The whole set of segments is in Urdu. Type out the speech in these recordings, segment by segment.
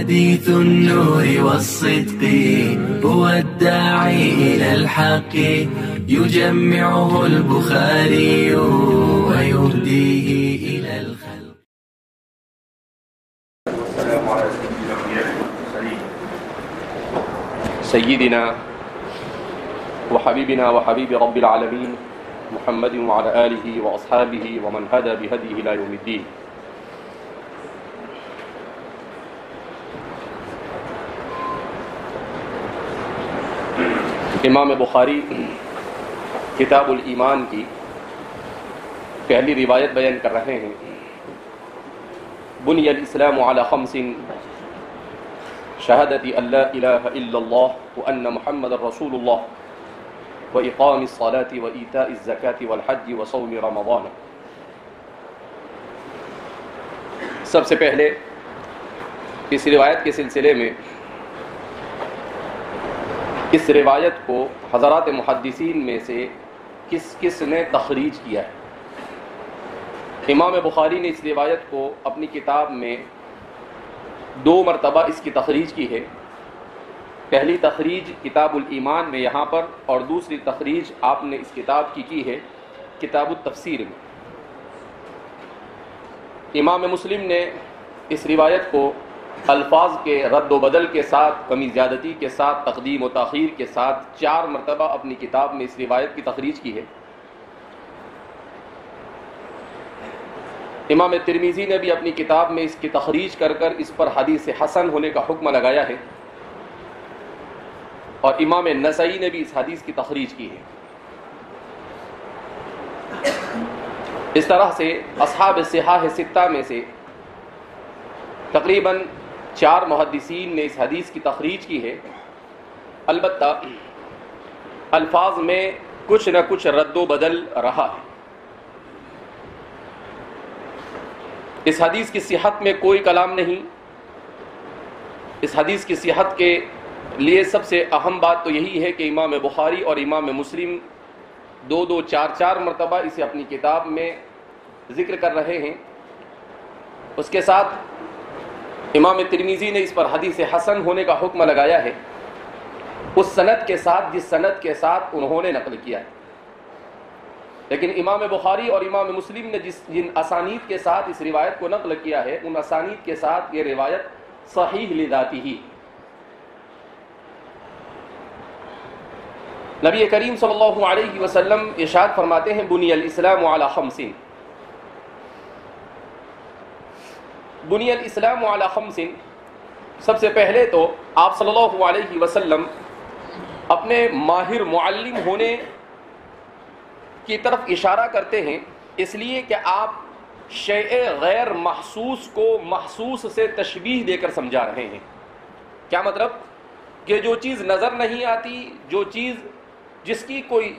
حديث النور والصدق هو الداعي إلى الحق يجمعه البخاري ويهديه إلى الخلق. والسلام على سيد الأنبياء والمرسلين سيدنا وحبيبنا وحبيب رب العالمين محمد وعلى آله وأصحابه ومن هدى بهديه إلى يوم الدين. امام بخاری کتاب الایمان کی پہلی روایت بیان کر رہے ہیں. بنی الاسلام علی خمس شہادت ان لا الہ الا اللہ وان محمد رسول اللہ واقام الصلاة وایتاء الزکاة والحج وصوم رمضان. سب سے پہلے اس روایت کے سلسلے میں اس روایت کو حضرات محدثین میں سے کس نے تخریج کیا ہے؟ امام بخاری نے اس روایت کو اپنی کتاب میں 2 مرتبہ اس کی تخریج کی ہے. پہلی تخریج کتاب الایمان میں یہاں پر، اور دوسری تخریج آپ نے اس کتاب کی ہے کتاب التفسیر میں. امام مسلم نے اس روایت کو الفاظ کے رد و بدل کے ساتھ، کمی زیادتی کے ساتھ، تقدیم و تاخیر کے ساتھ 4 مرتبہ اپنی کتاب میں اس روایت کی تخریج کی ہے. امام ترمذی نے بھی اپنی کتاب میں اس کی تخریج کر اس پر حدیث حسن ہونے کا حکم لگایا ہے، اور امام نسائی نے بھی اس حدیث کی تخریج کی ہے. اس طرح سے اصحاب صحاح 6 میں سے تقریباً 4 محدثین نے اس حدیث کی تخریج کی ہے. البتہ الفاظ میں کچھ نہ کچھ رد و بدل رہا ہے. اس حدیث کی صحت میں کوئی کلام نہیں. اس حدیث کی صحت کے لیے سب سے اہم بات تو یہی ہے کہ امام بخاری اور امام مسلم 2 4 مرتبہ اسے اپنی کتاب میں ذکر کر رہے ہیں. اس کے ساتھ امام ترمذی نے اس پر حدیث حسن ہونے کا حکم لگایا ہے، اس سند کے ساتھ جس سند کے ساتھ انہوں نے نقل کیا ہے. لیکن امام بخاری اور امام مسلم نے جن اسانید کے ساتھ اس روایت کو نقل کیا ہے، ان اسانید کے ساتھ یہ روایت صحیح لذاتی ہی. نبی کریم صلی اللہ علیہ وسلم ارشاد فرماتے ہیں بنی الاسلام علی خمس. بنی الاسلام علی خمس، سب سے پہلے تو آپ صلی اللہ علیہ وسلم اپنے ماہر معلم ہونے کی طرف اشارہ کرتے ہیں، اس لیے کہ آپ شیء غیر محسوس کو محسوس سے تشبیہ دے کر سمجھا رہے ہیں. کیا مطلب؟ کہ جو چیز نظر نہیں آتی، جو چیز جس کی کوئی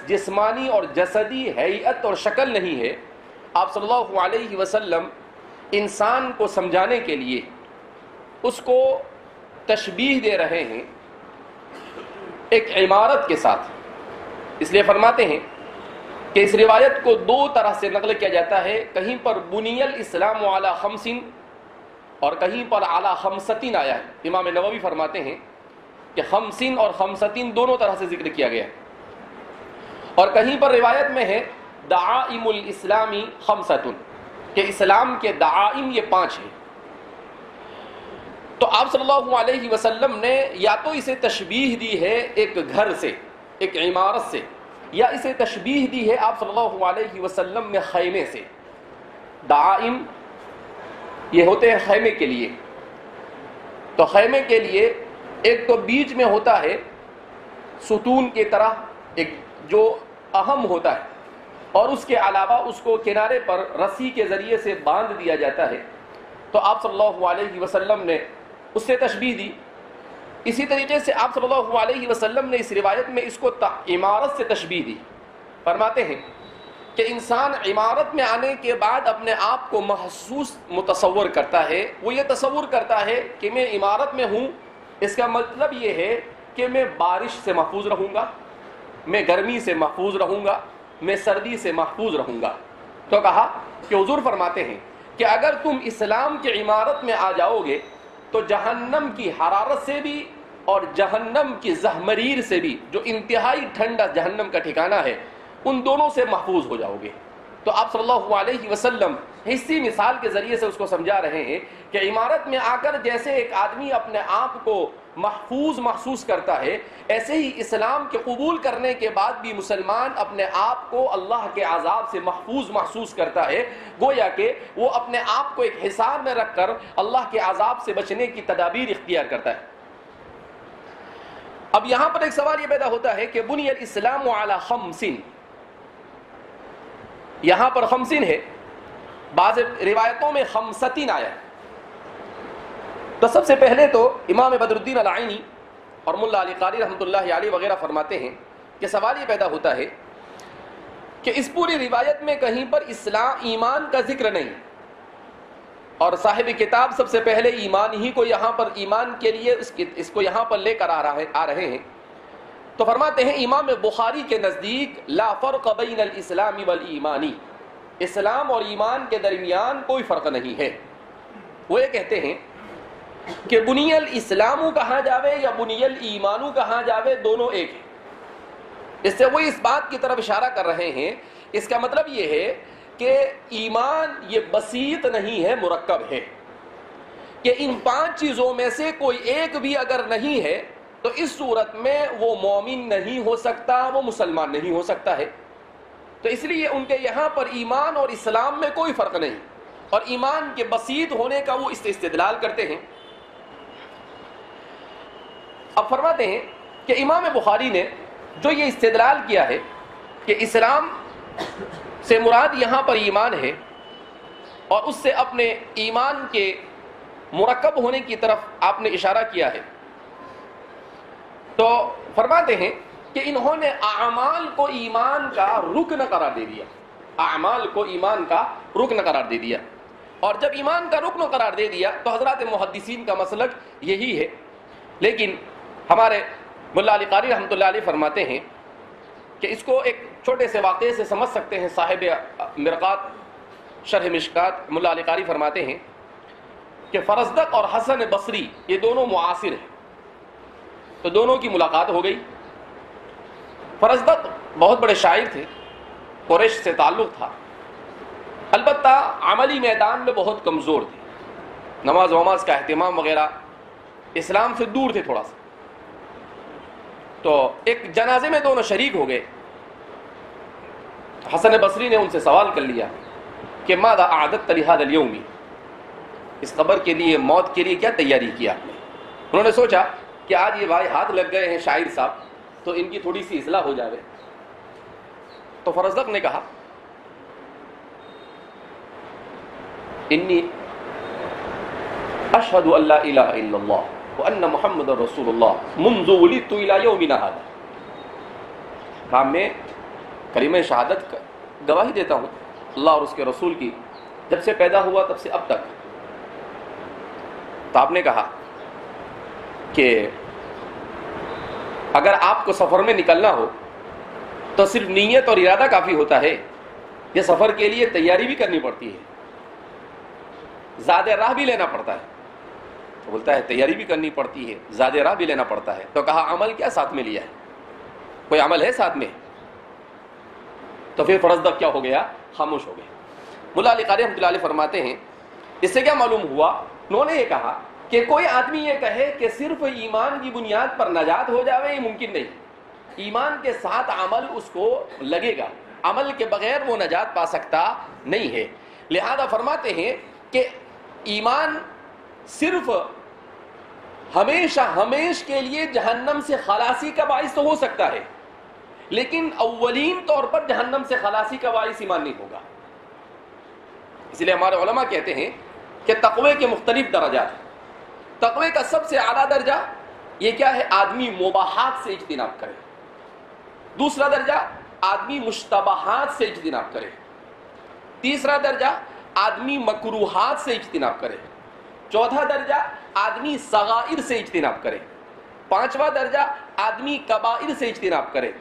جسمانی اور جسدی ہیئت اور شکل نہیں ہے، آپ صلی اللہ علیہ وسلم انسان کو سمجھانے کے لیے اس کو تشبیہ دے رہے ہیں ایک عمارت کے ساتھ. اس لیے فرماتے ہیں کہ اس روایت کو 2 طرح سے نقل کیا جاتا ہے. کہیں پر بنی الاسلام علی خمس اور کہیں پر علی خمسطین آیا ہے. امام نووی فرماتے ہیں کہ خمسین اور خمسطین دونوں طرح سے ذکر کیا گیا ہے. اور کہیں پر روایت میں ہے دعائم الاسلامی خمسۃ، کہ اسلام کے دعائم یہ 5 ہیں. تو آپ صلی اللہ علیہ وسلم نے یا تو اسے تشبیہ دی ہے ایک گھر سے، ایک عمارت سے، یا اسے تشبیہ دی ہے آپ صلی اللہ علیہ وسلم نے خیمے سے. دعائم یہ ہوتے ہیں خیمے کے لیے. تو خیمے کے لیے ایک تو بیچ میں ہوتا ہے ستون کی طرح ایک جو اہم ہوتا ہے، اور اس کے علاوہ اس کو کنارے پر رسی کے ذریعے سے باندھ دیا جاتا ہے. تو آپ صلی اللہ علیہ وسلم نے اس سے تشبیہ دی. اسی طریقے سے آپ صلی اللہ علیہ وسلم نے اس روایت میں اس کو عمارت سے تشبیہ دی. فرماتے ہیں کہ انسان عمارت میں آنے کے بعد اپنے آپ کو محسوس متصور کرتا ہے. وہ یہ تصور کرتا ہے کہ میں عمارت میں ہوں. اس کا مطلب یہ ہے کہ میں بارش سے محفوظ رہوں گا، میں گرمی سے محفوظ رہوں گا، میں سردی سے محفوظ رہوں گا. تو کہا کہ حضور فرماتے ہیں کہ اگر تم اسلام کی عمارت میں آ جاؤ گے تو جہنم کی حرارت سے بھی اور جہنم کی زہمریر سے بھی، جو انتہائی ٹھنڈا جہنم کا ٹھکانہ ہے، ان دونوں سے محفوظ ہو جاؤ گے۔ تو آپ صلی اللہ علیہ وسلم اسی مثال کے ذریعے سے اس کو سمجھا رہے ہیں کہ عمارت میں آ کر جیسے ایک آدمی اپنے آپ کو محفوظ محسوس کرتا ہے، ایسے ہی اسلام کے قبول کرنے کے بعد بھی مسلمان اپنے آپ کو اللہ کے عذاب سے محفوظ محسوس کرتا ہے، گویا کہ وہ اپنے آپ کو ایک حصار میں رکھ کر اللہ کے عذاب سے بچنے کی تدابیر اختیار کرتا ہے۔ اب یہاں پر ایک سوال یہ پیدا ہوتا ہے کہ بنی الاسلام علی خمس، یہاں پر خمسین ہے، بعض روایتوں میں خمستین آیا ہے۔ تو سب سے پہلے تو امام بدر الدین العینی اور ملا علی قاری رحمۃ اللہ علیہ وغیرہ فرماتے ہیں کہ سوال یہ پیدا ہوتا ہے کہ اس پوری روایت میں کہیں پر اسلام ایمان کا ذکر نہیں، اور صاحب کتاب سب سے پہلے ایمان ہی کو یہاں پر ایمان کے لیے اس کو یہاں پر لے کر آ رہے ہیں۔ تو فرماتے ہیں امام بخاری کے نزدیک لا فرق بین الاسلام والایمانی، اسلام اور ایمان کے درمیان کوئی فرق نہیں ہے۔ وہ یہ کہتے ہیں کہ بنی الاسلام کہا جاوے یا بنی الایمان کہا جاوے، دونوں ایک ہیں۔ اس سے وہ اس بات کی طرف اشارہ کر رہے ہیں، اس کا مطلب یہ ہے کہ ایمان یہ بسیط نہیں ہے، مرکب ہے، کہ ان 5 چیزوں میں سے کوئی ایک بھی اگر نہیں ہے تو اس صورت میں وہ مومن نہیں ہو سکتا، وہ مسلمان نہیں ہو سکتا ہے۔ تو اس لیے ان کے یہاں پر ایمان اور اسلام میں کوئی فرق نہیں، اور ایمان کے بسیط ہونے کا وہ استدلال کرتے ہیں۔ اب فرماتے ہیں کہ امام بخاری نے جو یہ استدلال کیا ہے کہ اسلام سے مراد یہاں پر ایمان ہے، اور اس سے اپنے ایمان کے مرکب ہونے کی طرف آپ نے اشارہ کیا ہے، تو فرماتے ہیں کہ انہوں نے اعمال کو ایمان کا رکن قرار دے دیا، اعمال کو ایمان کا رکن قرار دے دیا۔ اور جب ایمان کا رکن قرار دے دیا تو حضرات محدثین کا مسلک یہی ہے، لیکن ہمارے ملا علی قاری رحمۃ اللہ علیہ فرماتے ہیں کہ اس کو ایک چھوٹے سے واقعے سے سمجھ سکتے ہیں۔ صاحب مرقات شرح مشکات ملا علی قاری فرماتے ہیں کہ فرزدق اور حسن بصری یہ دونوں معاصر ہیں، تو دونوں کی ملاقات ہو گئی۔ فرزدق بہت بڑے شاعر تھے، قریش سے تعلق تھا، البتہ عملی میدان میں بہت کمزور تھے، نماز وماز کا اہتمام وغیرہ اسلام سے دور تھے تھوڑا سا۔ تو ایک جنازے میں دونوں شریک ہو گئے۔ حسن بصری نے ان سے سوال کر لیا کہ ماذا اعددت لهذا اليوم، اس قبر کے لیے، موت کے لیے کیا تیاری کی آپ نے؟ انہوں نے سوچا کہ آج یہ بھائی ہاتھ لگ گئے ہیں شاعر صاحب، تو ان کی تھوڑی سی اصلاح ہو جائے۔ تو فرزدق نے کہا انی اشہد ان لا الہ الا اللہ وان محمد رسول اللہ منذ ولدت الى یومنا ھذا، کہا میں کلمہ شہادت گواہی دیتا ہوں اللہ اور اس کے رسول کی، جب سے پیدا ہوا تب سے اب تک۔ تو آپ نے کہا کہ اگر آپ کو سفر میں نکلنا ہو تو صرف نیت اور ارادہ کافی ہوتا ہے، یہ سفر کے لیے تیاری بھی کرنی پڑتی ہے، زیادہ راہ بھی لینا پڑتا ہے۔ تو بولتا ہے تیاری بھی کرنی پڑتی ہے، زیادہ راہ بھی لینا پڑتا ہے۔ تو کہا عمل کیا ساتھ میں لیا ہے؟ کوئی عمل ہے ساتھ میں؟ تو پھر فرزدق کیا ہو گیا؟ خاموش ہو گئے۔ ملا علی قاری رحمۃ اللہ علیہ فرماتے ہیں اس سے کیا معلوم ہوا؟ انہوں نے یہ کہا کہ کوئی آدمی یہ کہے کہ صرف ایمان کی بنیاد پر نجات ہو جاوے، یہ ممکن نہیں۔ ایمان کے ساتھ عمل اس کو لگے گا، عمل کے بغیر وہ نجات پا سکتا نہیں ہے۔ لہذا فرماتے ہیں کہ ایمان صرف ہمیش کے لیے جہنم سے خلاصی کا باعث تو ہو سکتا ہے، لیکن اولین طور پر جہنم سے خلاصی کا باعث ایمان نہیں ہوگا۔ اس لیے ہمارے علماء کہتے ہیں کہ تقوی کے مختلف درجات ہیں۔ تقوی کا سب سے اعلیٰ درجہ یہ کیا ہے؟ آدمی مباحات سے اجتناب کرے۔ دوسرا درجہ آدمی مشتبہات سے اجتناب کرے۔ تیسرا درجہ آدمی مکروہات سے اجتناب کرے۔ چوتھا درجہ آدمی صغائر سے اجتناب کرے۔ پانچواں درجہ آدمی کبائر سے اجتناب کرے،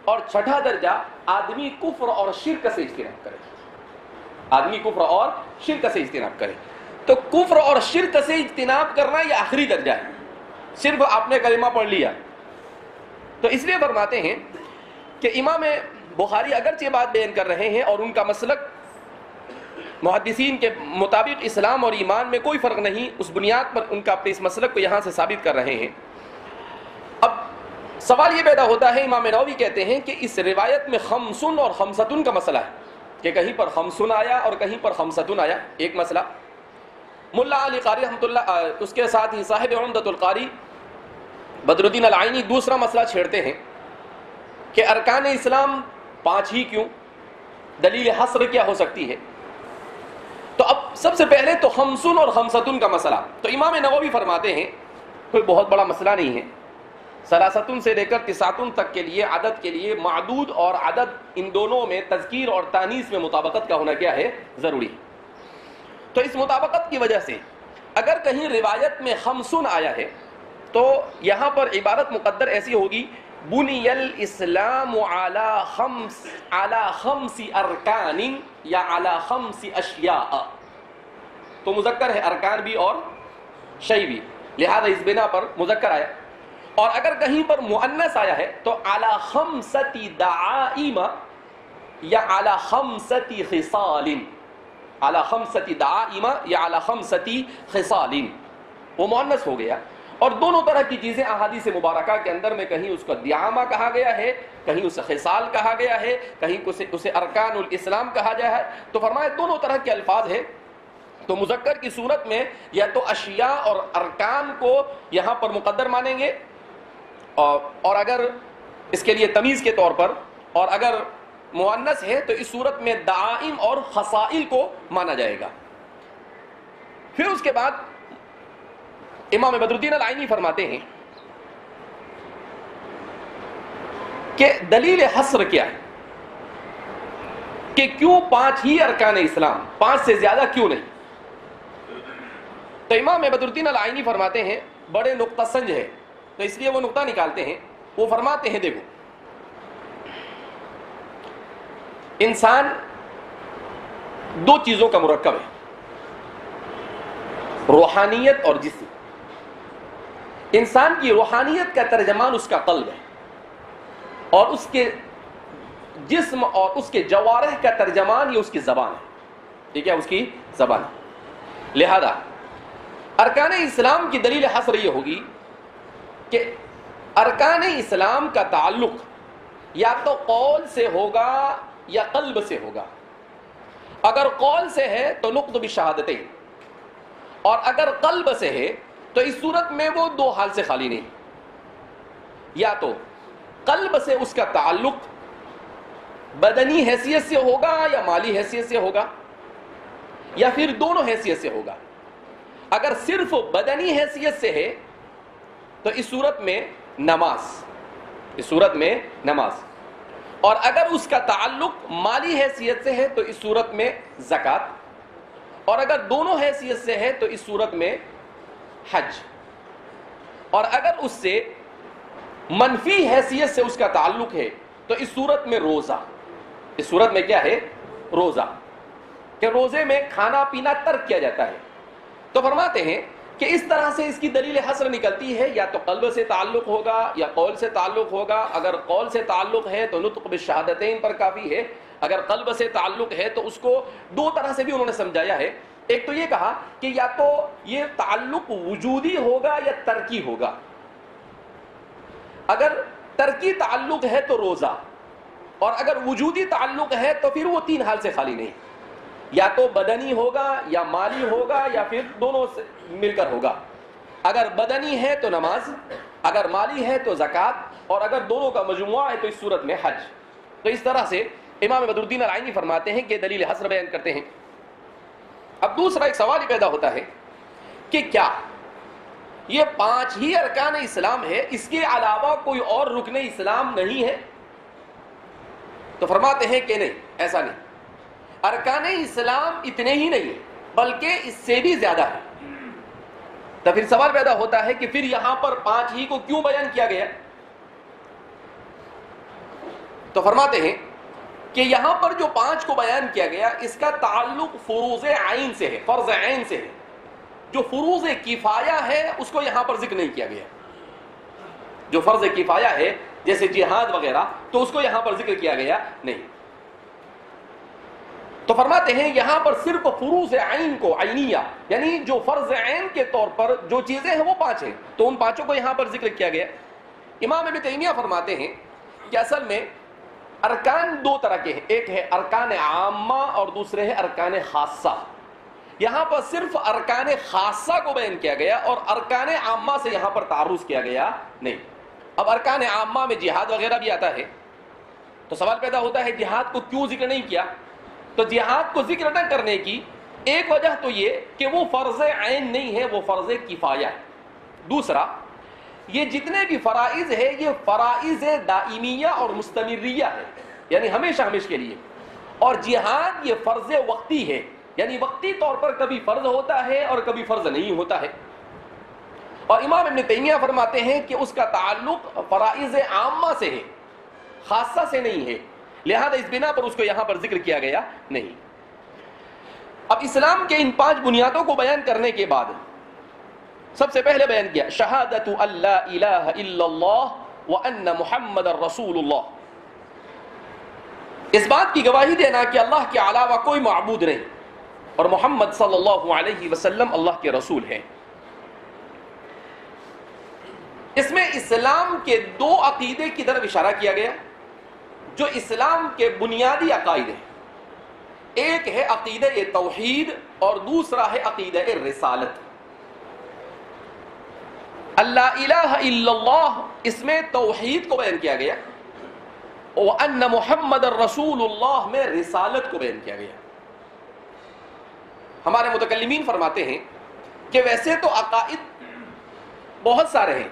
اور چھٹا درجہ آدمی کفر اور شرک سے اجتناب کرے۔ آدمی کفر اور شرک سے اجتناب کرے۔ تو کفر اور شرک سے اجتناب کرنا یہ آخری درجہ ہے، صرف آپ نے کلمہ پڑھ لیا۔ تو اس لیے فرماتے ہیں کہ امام بخاری اگرچہ بات بیان کر رہے ہیں اور ان کا مسلک محدثین کے مطابق اسلام اور ایمان میں کوئی فرق نہیں، اس بنیاد پر ان کا اپنے اس مسلک کو یہاں سے ثابت کر رہے ہیں۔ اب سوال یہ پیدا ہوتا ہے، امام نووی کہتے ہیں کہ اس روایت میں خمسن اور خمستن کا مسئلہ ہے کہ کہیں پر خمسن آیا اور کہیں پر خمستن آیا، ایک مسئلہ۔ ملا علی قاری رحمۃ اللہ، اس کے ساتھ ہی صاحب عمدۃ القاری بدر الدین العینی دوسرا مسئلہ چھیڑتے ہیں کہ ارکان اسلام 5 ہی کیوں، دلیل حصر کیا ہو سکتی ہے؟ تو اب سب سے پہلے تو خمسن اور خمستن کا مسئلہ، تو امام نووی فرماتے ہیں کوئی بہت بڑا مسئلہ نہیں ہے، ثلاثتن سے لے کر تسعتن تک کے لیے عدد کے لیے معدود اور عدد ان دونوں میں تذکیر اور تانیث میں مطابقت کا ہونا کیا ہے؟ ضروری۔ تو اس مطابقت کی وجہ سے اگر کہیں روایت میں خمسن آیا ہے تو یہاں پر عبارت مقدر ایسی ہوگی، بنی الاسلام علی خمس ارکان یا علی خمس اشیاء، تو مذکر ہے ارکان بھی اور شیء بھی، لہذا اس بنا پر مذکر آیا۔ اور اگر کہیں پر مؤنث آیا ہے تو علی خمسۃ دعائم یا علی خمسۃ خصال، علی خمسۃ دعائم یا علی خمسۃ خصال، وہ مؤنث ہو گیا۔ اور دونوں طرح کی چیزیں احادیث مبارکہ کے اندر میں کہیں اس کو دیامہ کہا گیا ہے، کہیں اسے خصال کہا گیا ہے، کہیں اسے ارکان الاسلام کہا گیا ہے، تو فرمایا دونوں طرح کے الفاظ ہیں۔ تو مذکر کی صورت میں یا تو اشیاء اور ارکان کو یہاں پر مقدر مانیں گے، اور اگر اس کے لیے تمیز کے طور پر، اور اگر مؤنث ہے تو اس صورت میں دعائم اور خصائل کو مانا جائے گا۔ پھر اس کے بعد امام بدر الدین العینی فرماتے ہیں کہ دلیل حصر کیا ہے، کہ کیوں 5 ہی ارکان اسلام، 5 سے زیادہ کیوں نہیں؟ تو امام بدر الدین العینی فرماتے ہیں، بڑے نقطہ سنج ہے تو اس لیے وہ نقطہ نکالتے ہیں۔ وہ فرماتے ہیں دیکھو، انسان 2 چیزوں کا مرکب ہے، روحانیت اور جسم۔ انسان کی روحانیت کا ترجمان اس کا قلب ہے، اور اس کے جسم اور اس کے جوارح کا ترجمان یہ اس کی زبان ہے، ٹھیک ہے، اس کی زبان ہے۔ لہذا ارکان اسلام کی دلیل حصر یہ ہوگی کہ ارکان اسلام کا تعلق یا تو قول سے ہوگا یا قلب سے ہوگا۔ اگر قول سے ہے تو نطق بالشہادتین، اور اگر قلب سے ہے تو اس صورت میں وہ 2 حال سے خالی نہیں، یا تو قلب سے اس کا تعلق بدنی حیثیت سے ہوگا یا مالی حیثیت سے ہوگا، یا پھر دونوں حیثیت سے ہوگا۔ اگر صرف بدنی حیثیت سے ہے تو اس صورت میں نماز، اس صورت میں نماز، اور اگر اس کا تعلق مالی حیثیت سے ہے تو اس صورت میں زکوٰۃ، اور اگر دونوں حیثیت سے ہے تو اس صورت میں حج، اور اگر اس سے منفی حیثیت سے اس کا تعلق ہے تو اس صورت میں روزہ، اس صورت میں کیا ہے؟ روزہ، کہ روزے میں کھانا پینا ترک کیا جاتا ہے۔ تو فرماتے ہیں کہ اس طرح سے اس کی دلیل حصر نکلتی ہے، یا تو قلب سے تعلق ہوگا یا قول سے تعلق ہوگا۔ اگر قول سے تعلق ہے تو نطق بالشہادتین پر کافی ہے، اگر قلب سے تعلق ہے تو اس کو 2 طرح سے بھی انہوں نے سمجھایا ہے۔ ایک تو یہ کہا کہ یا تو یہ تعلق وجودی ہوگا یا ترکی ہوگا۔ اگر ترکی تعلق ہے تو روزہ، اور اگر وجودی تعلق ہے تو پھر وہ 3 حال سے خالی نہیں، یا تو بدنی ہوگا یا مالی ہوگا یا پھر دونوں سے مل کر ہوگا۔ اگر بدنی ہے تو نماز، اگر مالی ہے تو زکوٰۃ، اور اگر دونوں کا مجموعہ ہے تو اس صورت میں حج۔ تو اس طرح سے امام بدر الدین العینی فرماتے ہیں کہ دلیل حصر بیان کرتے ہیں۔ اب دوسرا ایک سوال پیدا ہوتا ہے کہ کیا یہ 5 ہی ارکان اسلام ہے، اس کے علاوہ کوئی اور رکن اسلام نہیں ہے؟ تو فرماتے ہیں کہ نہیں، ایسا نہیں، ارکان اسلام اتنے ہی نہیں بلکہ اس سے بھی زیادہ ہے۔ تو پھر سوال پیدا ہوتا ہے کہ پھر یہاں پر 5 ہی کو کیوں بیان کیا گیا؟ تو فرماتے ہیں کہ یہاں پر جو 5 کو بیان کیا گیا اس کا تعلق فروض عین سے ہے، فرض عین سے ہے۔ جو فروض کفایہ ہے اس کو یہاں پر ذکر نہیں کیا گیا. جو فرض کفایہ ہے جیسے جہاد وغیرہ تو اس کو یہاں پر ذکر کیا گیا نہیں. تو فرماتے ہیں یہاں پر صرف فروض عین کو، عینیہ یعنی جو فرض عین کے طور پر جو چیزیں ہیں وہ 5 ہیں، تو ان 5 کو یہاں پر ذکر کیا گیا. امام ابن تیمیہ فرماتے ہیں کہ اصل میں ارکان 2 طرح کے ہیں، ایک ہے ارکان عامہ اور دوسرے ہے ارکان خاصہ. یہاں پر صرف ارکان خاصہ کو بیان کیا گیا اور ارکان عامہ سے یہاں پر تعرض کیا گیا نہیں. اب ارکان عامہ میں جہاد وغیرہ بھی آتا ہے، تو سوال پیدا ہوتا ہے جہاد کو کیوں ذکر نہیں کیا؟ تو جہاد کو ذکر نہ کرنے کی ایک وجہ تو یہ کہ وہ فرض عین نہیں ہے، وہ فرض کفایہ ہے. دوسرا یہ جتنے بھی فرائض ہے یہ فرائض دائمیہ اور مستمریہ ہے، یعنی ہمیشہ ہمیشہ کے لیے. اور جہاد یہ فرض وقتی ہے، یعنی وقتی طور پر کبھی فرض ہوتا ہے اور کبھی فرض نہیں ہوتا ہے. اور امام ابن تیمیہ فرماتے ہیں کہ اس کا تعلق فرائض عامہ سے ہے، خاصہ سے نہیں ہے، لہذا اس بنا پر اس کو یہاں پر ذکر کیا گیا نہیں. اب اسلام کے ان 5 بنیادوں کو بیان کرنے کے بعد سب سے پہلے بیان کیا شہادت اللہ الہ الا اللہ وان محمد رسول اللہ، اس بات کی گواہی دینا کہ اللہ کے علاوہ کوئی معبود نہیں اور محمد صلی اللہ علیہ وسلم اللہ کے رسول ہیں. اس میں اسلام کے 2 عقیدے کی طرف اشارہ کیا گیا جو اسلام کے بنیادی عقائد ہیں. ایک ہے عقیدہ توحید اور دوسرا ہے عقیدہ رسالت. اللہ الہ الا اللہ اس میں توحید کو بیان کیا گیا، وَأَنَّ مُحَمَّدَ الرَّسُولُ اللَّهِ میں رسالت کو بیان کیا گیا. ہمارے متکلمین فرماتے ہیں کہ ویسے تو عقائد بہت سارے ہیں،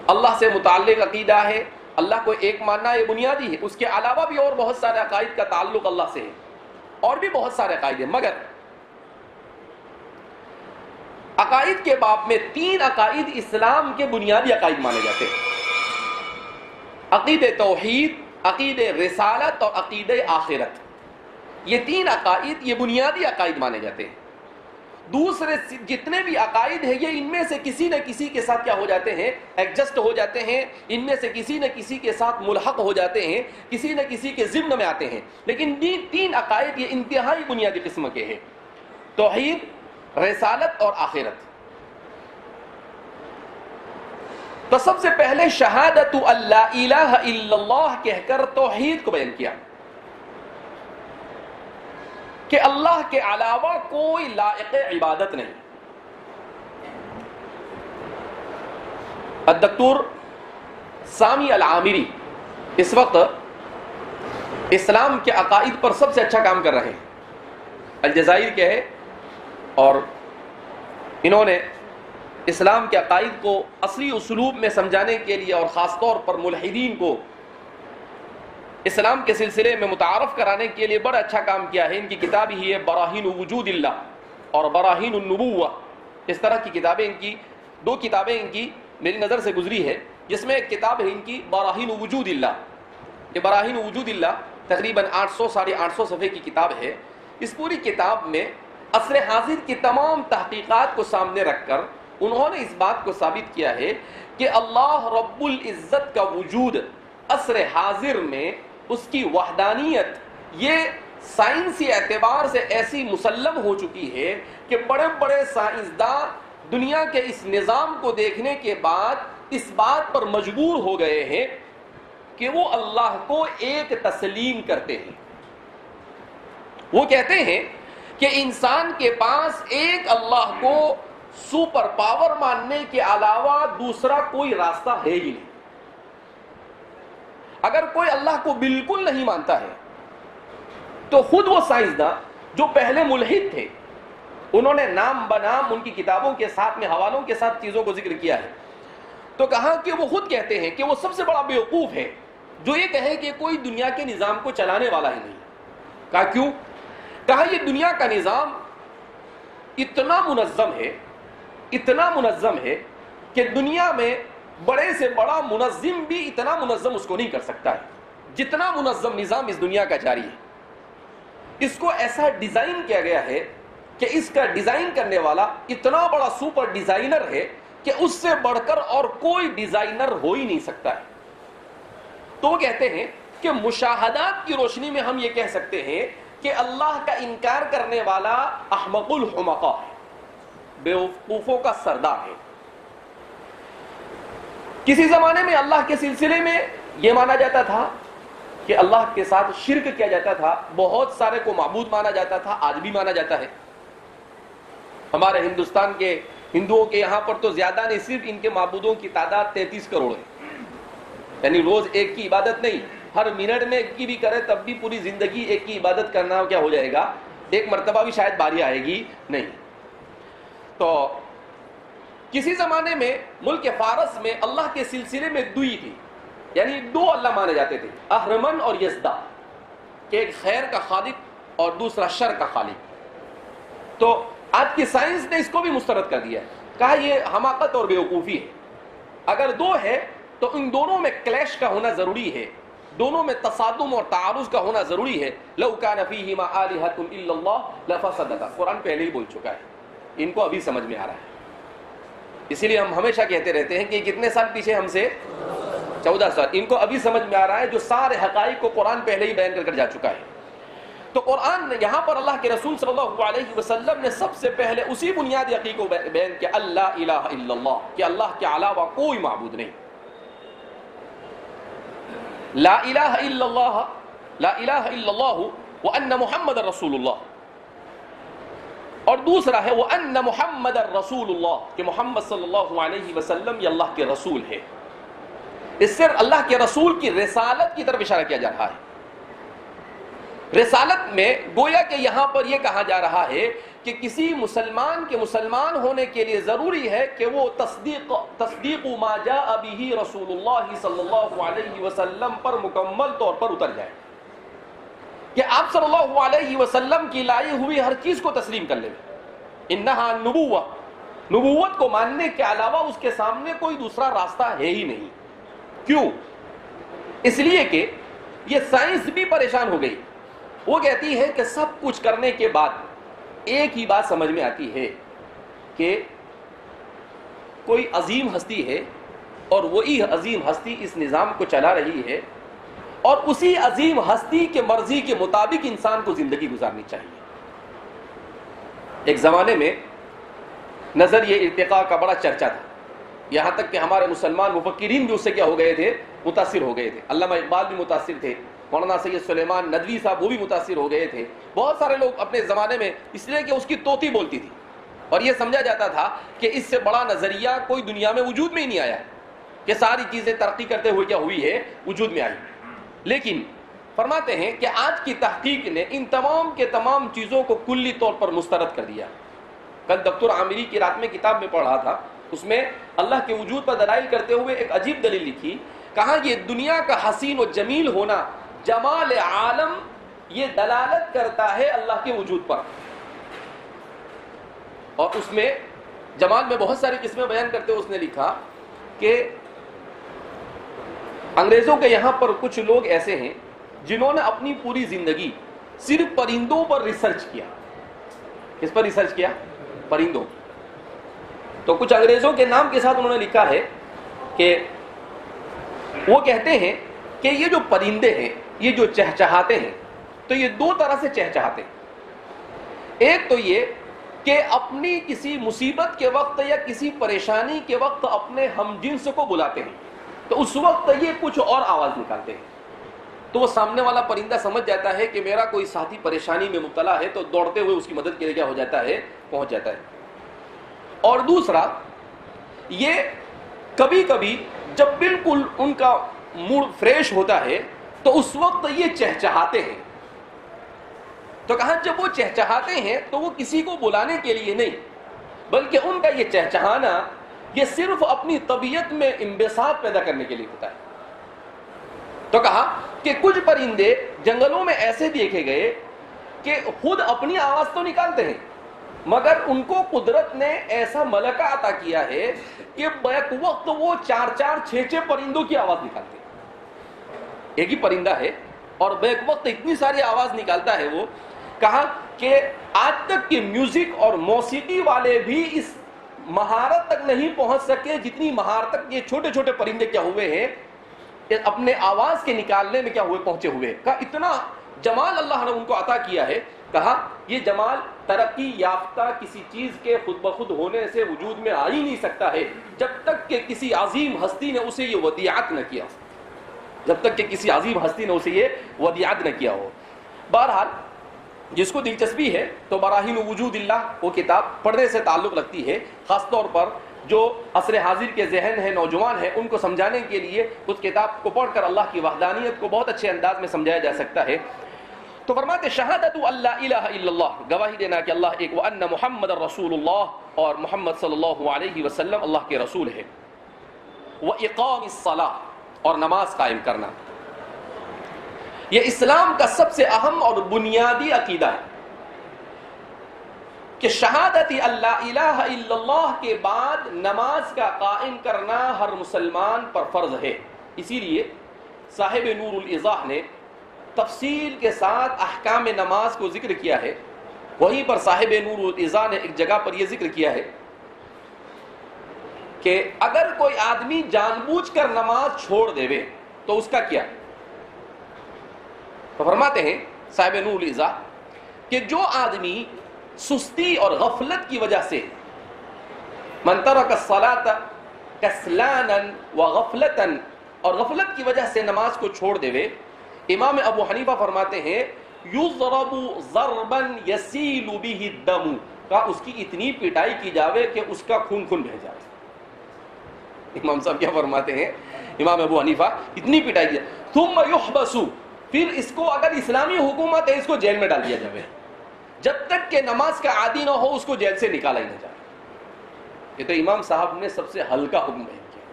اللہ سے متعلق عقیدہ ہے، اللہ کو ایک ماننا یہ بنیادی ہے، اس کے علاوہ بھی اور بہت سارے عقائد کا تعلق اللہ سے ہے، اور بھی بہت سارے عقائد ہیں. مگر عقائد کے باب میں 3 عقائد اسلام کے بنیادی عقائد مانے جاتے ہیں: عقید توحید، عقید رسالت اور عقید آخرت. یہ 3 عقائد یہ بنیادی عقائد مانے جاتے ہیں. دوسرے جتنے بھی عقائد ہیں یہ ان میں سے کسی نہ کسی کے ساتھ کیا ہو جاتے ہیں، ایڈجسٹ ہو جاتے ہیں، ان میں سے کسی نہ کسی کے ساتھ ملحق ہو جاتے ہیں، کسی نہ کسی کے ضمن میں آتے ہیں. لیکن 3 عقائد یہ انتہائی بنیادی قسم کے ہیں: توحید، رسالت اور آخرت. تو سب سے پہلے شہادت اللہ الہ الا اللہ کہہ کر توحید کو بیان کیا کہ اللہ کے علاوہ کوئی لائق عبادت نہیں. الدکتور سامی العامری اس وقت اسلام کے عقائد پر سب سے اچھا کام کر رہے ہیں. الجزائر کے ہیں اور انہوں نے اسلام کے عقائد کو اصلی اسلوب میں سمجھانے کے لیے اور خاص طور پر ملحدین کو اسلام کے سلسلے میں متعارف کرانے کے لیے بڑا اچھا کام کیا ہے. ان کی کتاب ہی ہے براہین وجود اللہ اور براہین النبوہ. اس طرح کی کتابیں ان کی 2 کتابیں ان کی میری نظر سے گزری ہے، جس میں ایک کتاب ہے ان کی براہین وجود اللہ. یہ براہین وجود اللہ تقریباً 800-850 صفحے کی کتاب ہے. اس پوری کتاب میں عصر حاضر کی تمام تحقیقات کو سامنے رکھ کر انہوں نے اس بات کو ثابت کیا ہے کہ اللہ رب العزت کا وجود عصر حاضر میں اس کی وحدانیت یہ سائنسی اعتبار سے ایسی مسلم ہو چکی ہے کہ بڑے بڑے سائنسداں دنیا کے اس نظام کو دیکھنے کے بعد اس بات پر مجبور ہو گئے ہیں کہ وہ اللہ کو ایک تسلیم کرتے ہیں. وہ کہتے ہیں کہ انسان کے پاس ایک اللہ کو سپر پاور ماننے کے علاوہ دوسرا کوئی راستہ ہے ہی نہیں. اگر کوئی اللہ کو بالکل نہیں مانتا ہے تو خود وہ سائنسداں جو پہلے ملحد تھے انہوں نے نام بنام ان کی کتابوں کے ساتھ میں حوالوں کے ساتھ چیزوں کو ذکر کیا ہے. تو کہا کہ وہ خود کہتے ہیں کہ وہ سب سے بڑا بیوقوف ہے جو یہ کہے کہ کوئی دنیا کے نظام کو چلانے والا ہی نہیں. کہا کیوں؟ کہا یہ دنیا کا نظام اتنا منظم ہے کہ دنیا میں بڑے سے بڑا منظم بھی اتنا منظم اس کو نہیں کر سکتا ہے جتنا منظم نظام اس دنیا کا جاری ہے. اس کو ایسا ڈیزائن کیا گیا ہے کہ اس کا ڈیزائن کرنے والا اتنا بڑا سپر ڈیزائنر ہے کہ اس سے بڑھ کر اور کوئی ڈیزائنر ہو ہی نہیں سکتا ہے. تو وہ کہتے ہیں کہ مشاہدات کی روشنی میں ہم یہ کہہ سکتے ہیں کہ اللہ کا انکار کرنے والا احمق الحمقاء ہے، بیوقوفوں کا سردار ہے. کسی زمانے میں اللہ کے سلسلے میں یہ مانا جاتا تھا کہ اللہ کے ساتھ شرک کیا جاتا تھا، بہت سارے کو معبود مانا جاتا تھا، آج بھی مانا جاتا ہے. ہمارے ہندوستان کے ہندوؤں کے یہاں پر تو زیادہ نہیں، صرف ان کے معبودوں کی تعداد 33 کروڑ ہے. یعنی روز ایک کی عبادت نہیں، ہر منٹ میں ایک کی بھی کرے تب بھی پوری زندگی ایک کی عبادت کرنا کیا ہو جائے گا، ایک مرتبہ بھی شاید باری آئے گی نہیں. تو کسی زمانے میں ملک فارس میں اللہ کے سلسلے میں دوئی تھی، یعنی دو اللہ مانے جاتے تھے، اہرمن اور یزدا، کہ ایک خیر کا خالق اور دوسرا شر کا خالق. تو آج کی سائنس نے اس کو بھی مسترد کر دیا ہے، کہا یہ حماقت اور بیوقوفی ہے. اگر دو ہے تو ان دونوں میں کلیش کا ہونا ضروری ہے، دونوں میں تصادم اور تعارض کا ہونا ضروری ہے. لو کان فیہما آلہۃ الا اللہ لفسدتا، قرآن پہلے ہی بول چکا ہے. ان کو ابھی سمجھ میں آ رہا ہے، اسی لیے ہم ہمیشہ کہتے رہتے ہیں کہ کتنے سال پیچھے ہم سے 14 سال. ان کو ابھی سمجھ میں آ رہا ہے جو سارے حقائق کو قرآن پہلے ہی بیان کر جا چکا ہے. تو قرآن نے یہاں پر اللہ کے رسول صلی اللہ علیہ وسلم نے سب سے پہلے اسی بنیادی عقیدے کو بیان کیا، اللہ الہ الا اللہ، کہ اللہ کے علاوہ کوئی معبود نہیں. لا الہ الا اللہ، لا الہ الا اللہ وان محمد رسول اللہ. اور دوسرا ہے وان محمد رسول اللہ، کہ محمد صلی اللہ علیہ وسلم یہ اللہ کے رسول ہے. اس سے اللہ کے رسول کی رسالت کی طرف اشارہ کیا جا رہا ہے. رسالت میں گویا کہ یہاں پر یہ کہا جا رہا ہے کہ کسی مسلمان کے مسلمان ہونے کے لیے ضروری ہے کہ وہ تصدیق ما جاء به رسول اللہ صلی اللہ علیہ وسلم پر مکمل طور پر اتر جائے، کہ آپ صلی اللہ علیہ وسلم کی لائی ہوئی ہر چیز کو تسلیم کر لیں. انہا نبوہ، نبوت کو ماننے کے علاوہ اس کے سامنے کوئی دوسرا راستہ ہے ہی نہیں. کیوں؟ اس لیے کہ یہ سائنس بھی پریشان ہو گئی. وہ کہتی ہے کہ سب کچھ کرنے کے بعد ایک ہی بات سمجھ میں آتی ہے کہ کوئی عظیم ہستی ہے اور وہی عظیم ہستی اس نظام کو چلا رہی ہے، اور اسی عظیم ہستی کے مرضی کے مطابق انسان کو زندگی گزارنی چاہیے. ایک زمانے میں نظریہ ارتقاء کا بڑا چرچا تھا، یہاں تک کہ ہمارے مسلمان مفکرین بھی اس سے کیا ہو گئے تھے، متاثر ہو گئے تھے. علامہ اقبال بھی متاثر تھے، مولانا سید سلیمان ندوی صاحب وہ بھی متاثر ہو گئے تھے. بہت سارے لوگ اپنے زمانے میں، اس لیے کہ اس کی طوطی بولتی تھی اور یہ سمجھا جاتا تھا کہ اس سے بڑا نظریہ کوئی دنیا میں وجود میں ہی نہیں آیا، کہ ساری چیزیں ترقی کرتے ہوئے کیا ہوئی ہے، وجود میں آئی. لیکن فرماتے ہیں کہ آج کی تحقیق نے ان تمام کے تمام چیزوں کو کلی طور پر مسترد کر دیا. کل دکتور عامری کی رات میں کتاب میں پڑھ رہا تھا، اس میں اللہ کے وجود پر دلائل کرتے ہوئے ایک عجیب دلیل لکھی. کہا یہ دنیا کا حسین و جمیل ہونا، جمال عالم، یہ دلالت کرتا ہے اللہ کے وجود پر. اور اس میں جمال میں بہت ساری قسمیں بیان کرتے ہوئے اس نے لکھا کہ انگریزوں کے یہاں پر کچھ لوگ ایسے ہیں جنہوں نے اپنی پوری زندگی صرف پرندوں پر ریسرچ کیا. کس پر ریسرچ کیا؟ پرندوں. تو کچھ انگریزوں کے نام کے ساتھ انہوں نے لکھا ہے کہ وہ کہتے ہیں کہ یہ جو پرندے ہیں، یہ جو چہچہاتے ہیں، تو یہ دو طرح سے چہچہاتے ہیں. ایک تو یہ کہ اپنی کسی مصیبت کے وقت یا کسی پریشانی کے وقت اپنے ہم جنس کو بلاتے ہیں، تو اس وقت یہ کچھ اور آواز نکالتے ہیں. تو وہ سامنے والا پرندہ سمجھ جاتا ہے کہ میرا کوئی ساتھی پریشانی میں مبتلا ہے، تو دوڑتے ہوئے اس کی مدد کے لیے کیا ہو جاتا ہے، پہنچ جاتا ہے. اور دوسرا یہ کبھی کبھی جب بالکل ان کا موڈ فریش ہوتا ہے تو اس وقت یہ چہچہاتے ہیں. تو کہا جب وہ چہچہاتے ہیں تو وہ کسی کو بلانے کے لیے نہیں، بلکہ ان کا یہ چہچہانا یہ صرف اپنی طبیعت میں انبساط پیدا کرنے کے لیے ہوتا ہے. تو کہا کہ کچھ پرندے جنگلوں میں ایسے دیکھے گئے کہ خود اپنی آواز تو نکالتے ہیں، مگر ان کو قدرت نے ایسا ملکہ عطا کیا ہے کہ بیک وقت وہ 4-4 6-6 پرندوں کی آواز نکالتے ہیں. ایک ہی پرندہ ہے اور بیک وقت اتنی ساری آواز نکالتا ہے وہ. کہا کہ آج تک کے میوزک اور موسیقی والے بھی اس مہارت تک نہیں پہنچ سکے جتنی مہارت تک یہ چھوٹے چھوٹے پرندے کیا ہوئے ہیں اپنے آواز کے نکالنے میں کیا ہوئے پہنچے ہوئے. کا اتنا جمال اللہ نے ان کو عطا کیا ہے. کہا یہ جمال ترقی یافتہ کسی چیز کے خود بخود ہونے سے وجود میں آ ہی نہیں سکتا ہے جب تک کہ کسی عظیم ہستی نے اسے یہ ودیعت نہ کیا, جب تک کہ کسی عظیم ہستی نے اسے یہ ودیعت نہ کیا ہو. بہرحال جس کو دلچسپی ہے تو براہین وجود اللہ وہ کتاب پڑھنے سے تعلق رکھتی ہے, خاص طور پر جو عصر حاضر کے ذہن ہے, نوجوان ہیں, ان کو سمجھانے کے لیے اس کتاب کو پڑھ کر اللہ کی وحدانیت کو بہت اچھے انداز میں سمجھایا جا سکتا ہے. تو فرماتے شہادت اللہ الہ الا اللہ, گواہی دینا کہ اللہ ایک, وان محمد رسول اللہ, اور محمد صلی اللہ علیہ وسلم اللہ کے رسول ہے. واقام الصلاۃ, اور نماز قائم کرنا. یہ اسلام کا سب سے اہم اور بنیادی عقیدہ ہے کہ شہادت اللہ الہ الا اللہ کے بعد نماز کا قائم کرنا ہر مسلمان پر فرض ہے. اسی لیے صاحب نور الایضاح نے تفصیل کے ساتھ احکام نماز کو ذکر کیا ہے. وہیں پر صاحب نور الایضاح نے ایک جگہ پر یہ ذکر کیا ہے کہ اگر کوئی آدمی جان بوجھ کر نماز چھوڑ دے تو اس کا کیا. تو فرماتے ہیں صاحب نور الایضاح کہ جو آدمی سستی اور غفلت کی وجہ سے, من ترک الصلاۃ کسلانا وغفلتا, اور غفلت کی وجہ سے نماز کو چھوڑ دے, امام ابو حنیفہ فرماتے ہیں یضرب ضربا یسیل به الدم, کا اس کی اتنی پٹائی کی جاوے کہ اس کا خون بہ جائے. امام صاحب کیا فرماتے ہیں, امام ابو حنیفہ, اتنی پٹائی کی, ثم یحبس, پھر اس کو اگر اسلامی حکومت ہے اس کو جیل میں ڈال دیا جائے, جب تک کہ نماز کا عادی نہ ہو اس کو جیل سے نکالا ہی نہ جائے. یہ تو امام صاحب نے سب سے ہلکا حکم بیان کیا,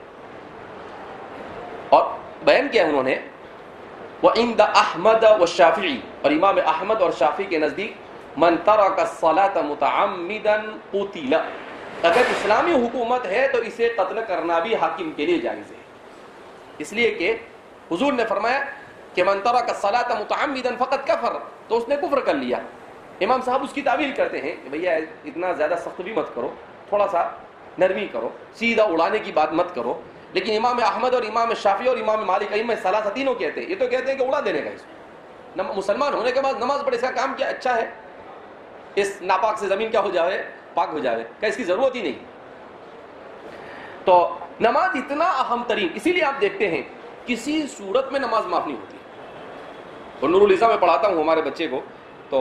اور بیان کیا انہوں نے وعند احمد والشافعی, اور امام احمد اور شافعی کے نزدیک من ترک الصلاۃ متعمدا قتل, اگر اسلامی حکومت ہے تو اسے قتل کرنا بھی حاکم کے لیے جائز ہے. اس لیے کہ حضور نے فرمایا کہ من ترک الصلاۃ متعمدا فقد کفر, تو اس نے کفر کر لیا. امام صاحب اس کی تعویل کرتے ہیں کہ بھیا اتنا زیادہ سخت بھی مت کرو, تھوڑا سا نرمی کرو, سیدھا اڑانے کی بات مت کرو. لیکن امام احمد اور امام شافعی اور امام مالک ائمہ ثلاثہ تینوں کہتے ہیں, یہ تو کہتے ہیں کہ اڑا دینے کا, اس کو مسلمان ہونے کے بعد نماز پڑھے, اس کا کام کیا, اچھا ہے اس ناپاک سے زمین کیا ہو جاوے, پاک ہو جاوے, کہ اس کی ضرورت ہی نہیں. تو نماز اتنا اہم ترین, اسی لیے آپ دیکھتے ہیں کسی صورت میں نماز معاف نہیں ہوتی. اور نور الایضاح میں پڑھاتا ہوں ہمارے بچے کو, تو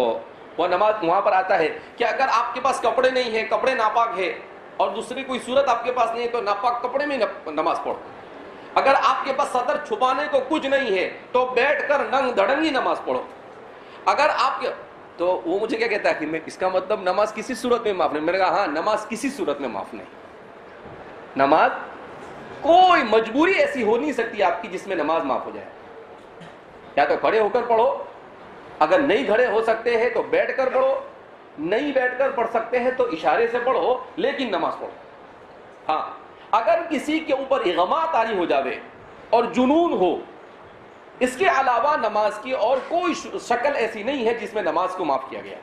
وہ نماز وہاں پر آتا ہے کہ اگر آپ کے پاس کپڑے نہیں ہیں, کپڑے ناپاک ہے, اور دوسری کوئی صورت آپ کے پاس نہیں ہے تو ناپاک کپڑے میں نماز پڑھو. اگر آپ کے پاس سطر چھپانے کو کچھ نہیں ہے تو بیٹھ کر ننگ دھڑنگی نماز پڑھو. اگر آپ کے, تو وہ مجھے کیا کہتا ہے کہ میں, اس کا مطلب نماز کسی صورت میں معاف نہیں. میں نے کہا ہاں, نماز کسی صورت میں معاف نہیں. نماز کوئی مجبوری ایسی ہو نہیں سکتی آپ کی جس میں نماز معاف ہو جائے. یا تو کھڑے ہو کر پڑھو, اگر نہیں کھڑے ہو سکتے ہیں تو بیٹھ کر پڑھو, نہیں بیٹھ کر پڑھ سکتے ہیں تو اشارے سے پڑھو, لیکن نماز پڑھو. ہاں, اگر کسی کے اوپر اغما طاری ہو جاوے اور جنون ہو, اس کے علاوہ نماز کی اور کوئی شکل ایسی نہیں ہے جس میں نماز کو معاف کیا گیا.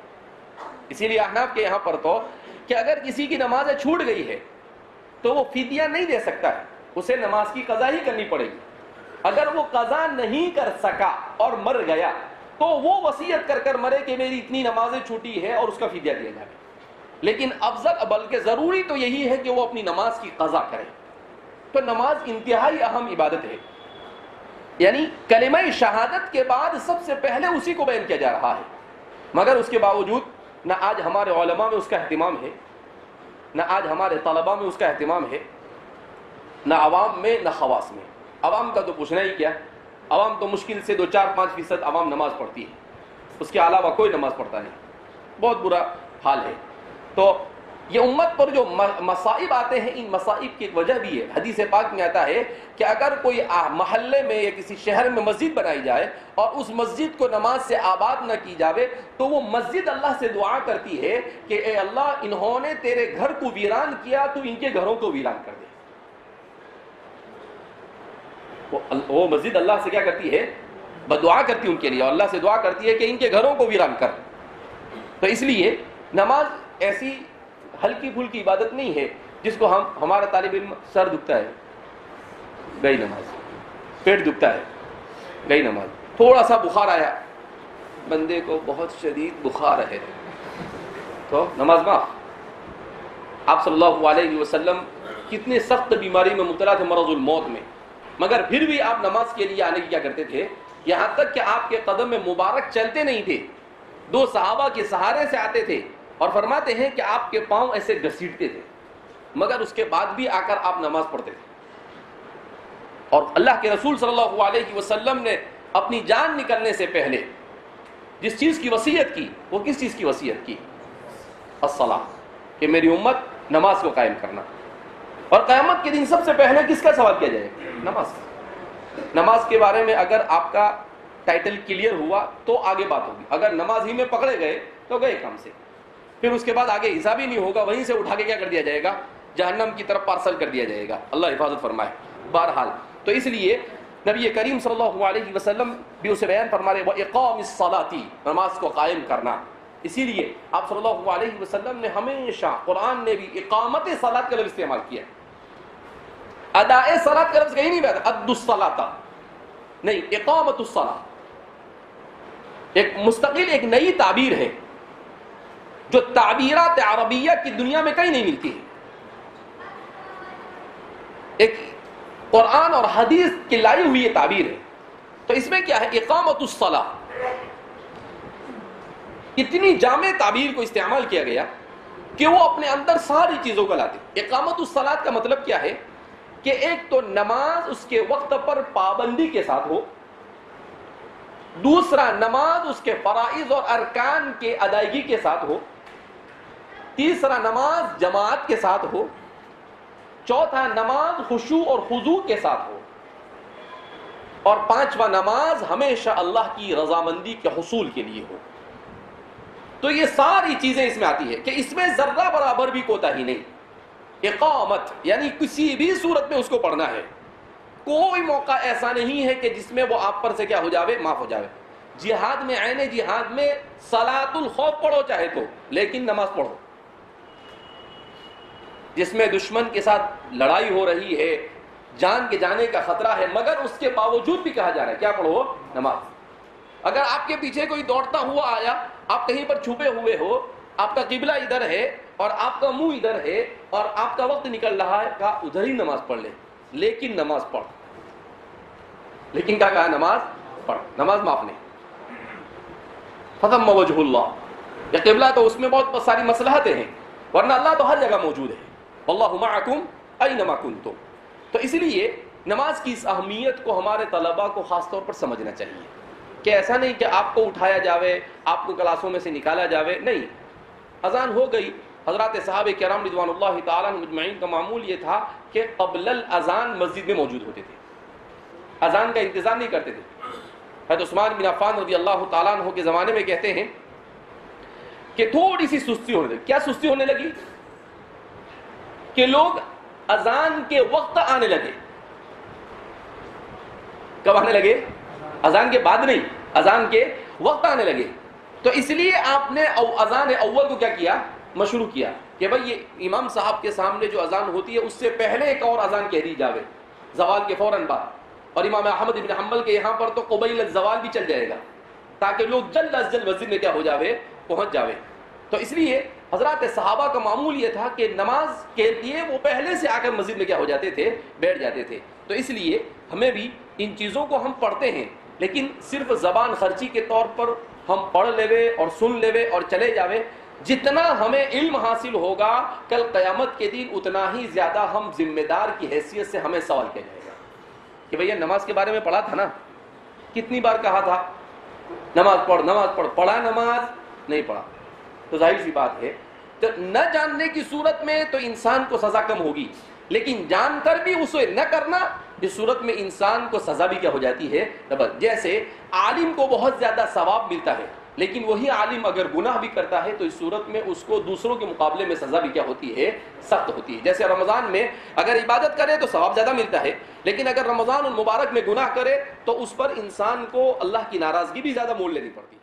اسی لیے احناف کے یہاں پر تو کہ اگر کسی کی نماز چھوٹ گئی ہے تو وہ فدیہ نہیں دے سکتا ہے, اسے نماز کی قضا ہی کرنی پڑے گی. اگر وہ قضا نہیں کر سکا اور مر گیا تو وہ وصیت کر کر مرے کہ میری اتنی نمازیں چھوٹی ہے, اور اس کا فدیہ دیا جائے. لیکن افضل بلکہ ضروری تو یہی ہے کہ وہ اپنی نماز کی قضا کرے. تو نماز انتہائی اہم عبادت ہے, یعنی کلمہ شہادت کے بعد سب سے پہلے اسی کو بیان کیا جا رہا ہے. مگر اس کے باوجود نہ آج ہمارے علماء میں اس کا اہتمام ہے, نہ آج ہمارے طلباء میں اس کا اہتمام ہے, نہ عوام میں نہ خواص میں. عوام کا تو پوچھنا ہی کیا, عوام تو مشکل سے 2-4-5% عوام نماز پڑھتی ہے, اس کے علاوہ کوئی نماز پڑھتا نہیں. بہت برا حال ہے. تو یہ امت پر جو مصائب آتے ہیں, ان مصائب کی ایک وجہ بھی ہے. حدیث پاک میں آتا ہے کہ اگر کوئی محلے میں یا کسی شہر میں مسجد بنائی جائے اور اس مسجد کو نماز سے آباد نہ کی جاوے تو وہ مسجد اللہ سے دعا کرتی ہے کہ اے اللہ, انہوں نے تیرے گھر کو ویران کیا, تو ان کے گھروں کو ویران کر دے. وہ مسجد اللہ سے کیا کرتی ہے, بدعا کرتی ان کے لیے, اور اللہ سے دعا کرتی ہے کہ ان کے گھروں کو ویران کر. تو اس لیے نماز ایسی ہلکی پھلکی عبادت نہیں ہے جس کو ہمارا طالب علم سر دکھتا ہے گئی نماز، پیٹ دکھتا ہے گئی نماز، تھوڑا سا بخار آیا، بندے کو بہت شدید بخار ہے تو نماز معاف۔ آپ صلی اللہ علیہ وسلم کتنے سخت بیماری میں مبتلا تھے، مرض الموت میں، مگر پھر بھی آپ نماز کے لیے آنے کی کیا کرتے تھے، یہاں تک کہ آپ کے قدم میں مبارک چلتے نہیں تھے، 2 صحابہ کے سہارے سے آتے تھے، اور فرماتے ہیں کہ آپ کے پاؤں ایسے گھسیٹتے تھے، مگر اس کے بعد بھی آ کر آپ نماز پڑھتے تھے۔ اور اللہ کے رسول صلی اللہ علیہ وسلم نے اپنی جان نکلنے سے پہلے جس چیز کی وصیت کی، وہ کس چیز کی وصیت کی؟ الصلاۃ، کہ میری امت نماز کو قائم کرنا۔ اور قیامت کے دن سب سے پہلے کس کا سوال کیا جائے گا؟ نماز۔ نماز کے بارے میں اگر آپ کا ٹائٹل کلیئر ہوا تو آگے بات ہوگی، اگر نماز ہی میں پکڑے گئے تو گئے کام سے، پھر اس کے بعد آگے حساب ہی نہیں ہوگا، وہیں سے اٹھا کے کیا کر دیا جائے گا؟ جہنم کی طرف پارسل کر دیا جائے گا، اللہ حفاظت فرمائے۔ بہرحال تو اس لیے نبی کریم صلی اللہ علیہ وسلم بھی اسے بیان فرما رہے وَإِقَامِ الصَّلَاةِ، نماز کو قائم کرنا۔ اسی لیے آپ صلی اللہ علیہ وسلم نے ہمیشہ، قرآن نے بھی اقامت صلاۃ کا لفظ استعمال کیا، اداء صلاۃ کا لفظ کہیں نہیں بیان، ادوا الصلاۃ نہیں، اقامت الصلاۃ ایک مستقل ایک نئی تعبیر ہے جو تعبیرات عربیہ کی دنیا میں کہیں نہیں ملتی ہے، ایک قرآن اور حدیث کی لائی ہوئی یہ تعبیر ہے۔ تو اس میں کیا ہے؟ اقامت الصلاۃ، اتنی جامع تعبیر کو استعمال کیا گیا کہ وہ اپنے اندر ساری چیزوں کو لاتے۔ اقامت الصلاۃ کا مطلب کیا ہے کہ ایک تو نماز اس کے وقت پر پابندی کے ساتھ ہو، دوسرا نماز اس کے فرائض اور ارکان کے ادائیگی کے ساتھ ہو، تیسرا نماز جماعت کے ساتھ ہو، چوتھا نماز خشوع اور خضوع کے ساتھ ہو، اور پانچواں نماز ہمیشہ اللہ کی رضامندی کے حصول کے لیے ہو۔ تو یہ ساری چیزیں اس میں آتی ہے کہ اس میں ذرہ برابر بھی کوتاہی نہیں۔ اقامت یعنی کسی بھی صورت میں اس کو پڑھنا ہے، کوئی موقع ایسا نہیں ہے کہ جس میں وہ آپ پر سے کیا ہو جاوے، معاف ہو جاوے۔ جہاد میں، عین جہاد میں صلاۃ الخوف پڑھو چاہے تو، لیکن نماز پڑھو۔ جس میں دشمن کے ساتھ لڑائی ہو رہی ہے، جان کے جانے کا خطرہ ہے، مگر اس کے باوجود بھی کہا جا رہا ہے کیا پڑھو؟ نماز۔ اگر آپ کے پیچھے کوئی دوڑتا ہوا آیا، آپ کہیں پر چھپے ہوئے ہو، آپ کا قبلہ ادھر ہے اور آپ کا منہ ادھر ہے اور آپ کا وقت نکل رہا ہے، کہا ادھر ہی نماز پڑھ لے، لیکن نماز پڑھ۔ لیکن کیا کہا؟ نماز پڑھ، نماز معاف نہیں۔ فتم وجہ اللہ، یہ قبلہ تو اس میں بہت ساری مصلحتیں ہیں، ورنہ اللہ تو ہر جگہ موجود ہے، واللہ معکم اینما کنتم۔ تو اس لیے نماز کی اس اہمیت کو ہمارے طلباء کو خاص طور پر سمجھنا چاہیے کہ ایسا نہیں کہ آپ کو اٹھایا جاوے، آپ کو کلاسوں میں سے نکالا جاوے، نہیں۔ اذان ہو گئی، حضرات صحابہ کرام رضوان اللہ تعالیٰ عنہم اجمعین کا معمول یہ تھا کہ قبل الاذان مسجد میں موجود ہوتے تھے، اذان کا انتظار نہیں کرتے تھے۔ حضرت عثمان بن عفان رضی اللہ تعالیٰ عنہ کے زمانے میں کہتے ہیں کہ تھوڑی سی سستی ہونے لگی۔ کیا سستی ہونے لگی؟ کہ لوگ اذان کے وقت آنے لگے۔ کب آنے لگے؟ اذان کے بعد نہیں، اذان کے وقت آنے لگے۔ تو اس لیے آپ نے اذان اول کو کیا کیا؟ مشروع کیا کہ بھئی یہ امام صاحب کے سامنے جو اذان ہوتی ہے اس سے پہلے ایک اور اذان کہہ دی جاوے زوال کے فوراً بعد، اور امام احمد بن حنبل کے یہاں پر تو قبیل الزوال بھی چل جائے گا تاکہ لوگ جلد از جلد مسجد میں کیا ہو جاوے، پہنچ جاوے۔ تو اس لیے حضرات صحابہ کا معمول یہ تھا کہ نماز کے لیے وہ پہلے سے آ کر مسجد میں کیا ہو جاتے تھے، بیٹھ جاتے تھے۔ تو اس لیے ہمیں بھی ان چیزوں کو ہم پڑھتے ہیں، لیکن صرف زبان خرچی کے طور پر ہم پڑھ لیوے اور سن لیوے اور چلے جاوے۔ جتنا ہمیں علم حاصل ہوگا کل قیامت کے دن اتنا ہی زیادہ ہم ذمہ دار کی حیثیت سے ہمیں سوال کیا جائے گا کہ بھیا نماز کے بارے میں پڑھا تھا نا، کتنی بار کہا تھا نماز پڑھ، نماز پڑھ، پڑھا نماز نہیں پڑھا؟ تو ظاہر سی بات ہے تو نہ جاننے کی صورت میں تو انسان کو سزا کم ہوگی، لیکن جان کر بھی اسے نہ کرنا، اس صورت میں انسان کو سزا بھی کیا ہو جاتی ہے؟ جیسے عالم کو بہت زیادہ ثواب ملتا ہے، لیکن وہی عالم اگر گناہ بھی کرتا ہے تو اس صورت میں اس کو دوسروں کے مقابلے میں سزا بھی کیا ہوتی ہے؟ سخت ہوتی ہے۔ جیسے رمضان میں اگر عبادت کرے تو ثواب زیادہ ملتا ہے، لیکن اگر رمضان المبارک میں گناہ کرے تو اس پر انسان کو اللہ کی ناراضگی بھی زیادہ مول لینی پڑتی ہے۔